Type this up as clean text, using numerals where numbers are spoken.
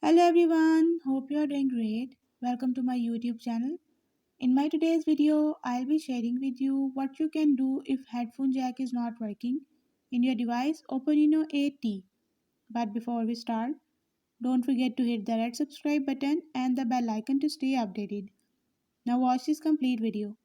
Hello everyone, hope you are doing great. Welcome to my YouTube channel. In my today's video, I'll be sharing with you what you can do if headphone jack is not working in your device OPPO Reno 8T. But before we start, don't forget to hit the red subscribe button and the bell icon to stay updated. Now watch this complete video.